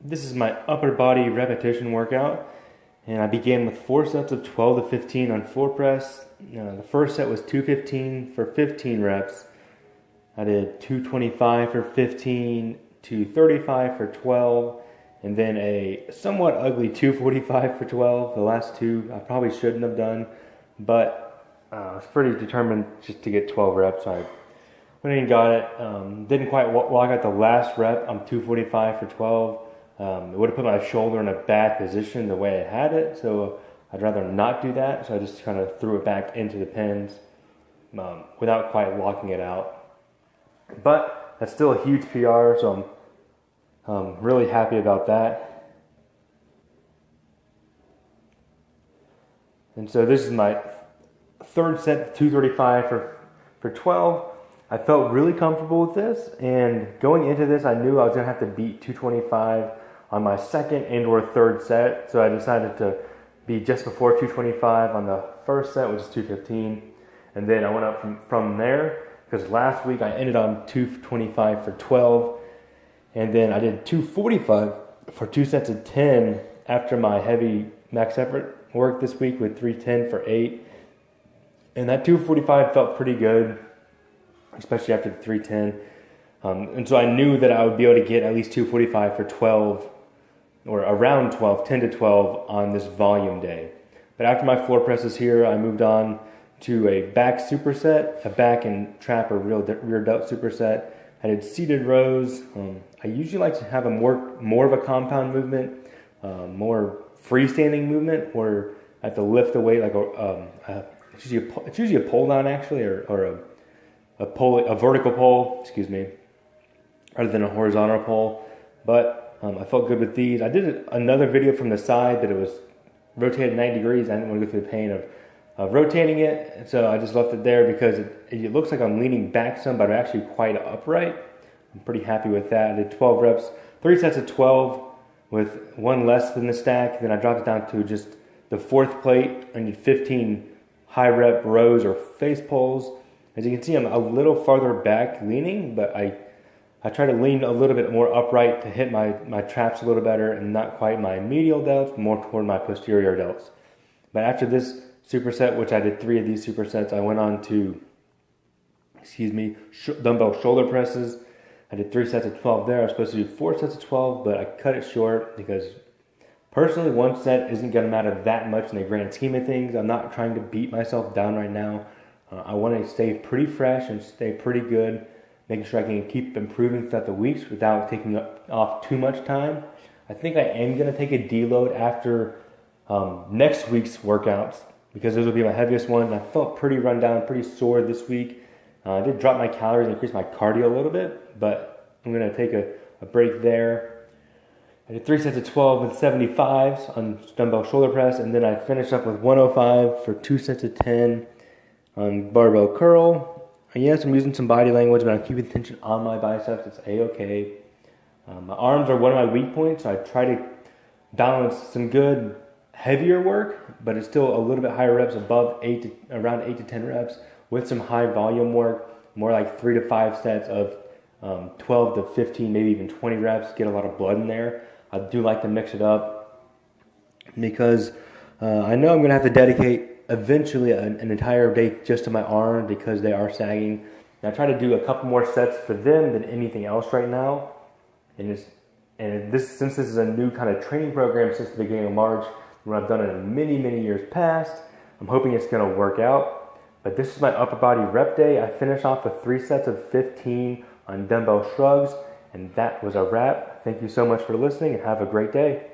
This is my upper body repetition workout, and I began with 4 sets of 12 to 15 on floor press. The first set was 215 for 15 reps. I did 225 for 15, 235 for 12, and then a somewhat ugly 245 for 12. The last two I probably shouldn't have done, but I was pretty determined just to get 12 reps. I went and got it. Didn't quite walk out the last rep on 245 for 12. It would have put my shoulder in a bad position the way I had it, so I'd rather not do that. So I just kind of threw it back into the pins without quite locking it out. But that's still a huge PR, so I'm really happy about that. And so this is my third set, 235 for 12. I felt really comfortable with this, and going into this, I knew I was going to have to beat 225 on my second and or third set, so I decided to be just before 225 on the first set, which is 215, and then I went up from there, because last week I ended on 225 for 12, and then I did 245 for 2 sets of 10 after my heavy max effort work this week with 310 for 8, and that 245 felt pretty good, especially after the 310. And so I knew that I would be able to get at least 245 for 12, or around 12, 10 to 12 on this volume day. But after my floor presses here, I moved on to a back superset, a back and trap or rear delt superset. I did seated rows. I usually like to have a more of a compound movement, more freestanding movement, where I have to lift the weight like it's usually a pull down actually, or a vertical pull, rather than a horizontal pull. But I felt good with these. I did another video from the side, but it was rotated 90 degrees. I didn't want to go through the pain of rotating it, so I just left it there because it looks like I'm leaning back some, but I'm actually quite upright. I'm pretty happy with that. I did 12 reps, 3 sets of 12 with one less than the stack. Then I dropped it down to just the fourth plate. I did 15 high rep rows or face pulls. As you can see, I'm a little farther back leaning, but I try to lean a little bit more upright to hit my traps a little better, and not quite my medial delts, more toward my posterior delts. But after this superset, which I did 3 of these supersets, I went on to, dumbbell shoulder presses. I did 3 sets of 12 there. I was supposed to do 4 sets of 12, but I cut it short because personally, one set isn't going to matter that much in the grand scheme of things. I'm not trying to beat myself down right now. I want to stay pretty fresh and stay pretty good, making sure I can keep improving throughout the weeks without taking off too much time. I think I am going to take a deload after next week's workouts, because those will be my heaviest ones. I felt pretty run down, pretty sore this week. I did drop my calories and increase my cardio a little bit, but I'm going to take a break there. I did 3 sets of 12 with 75s on dumbbell shoulder press, and then I finished up with 105 for 2 sets of 10 on barbell curl. Yes, I'm using some body language, but I'm keeping tension on my biceps. It's a-okay. My arms are one of my weak points, so I try to balance some good heavier work, but it's still a little bit higher reps, around 8 to 10 reps, with some high volume work, more like 3 to 5 sets of 12 to 15, maybe even 20 reps, get a lot of blood in there. I do like to mix it up because I know I'm going to have to dedicate eventually an entire day just to my arm because they are sagging. And I try to do a couple more sets for them than anything else right now. Since this is a new kind of training program since the beginning of March, when I've done it in many, many years past, I'm hoping it's going to work out. But this is my upper body rep day. I finished off with 3 sets of 15 on dumbbell shrugs, and that was a wrap. Thank you so much for listening, and have a great day.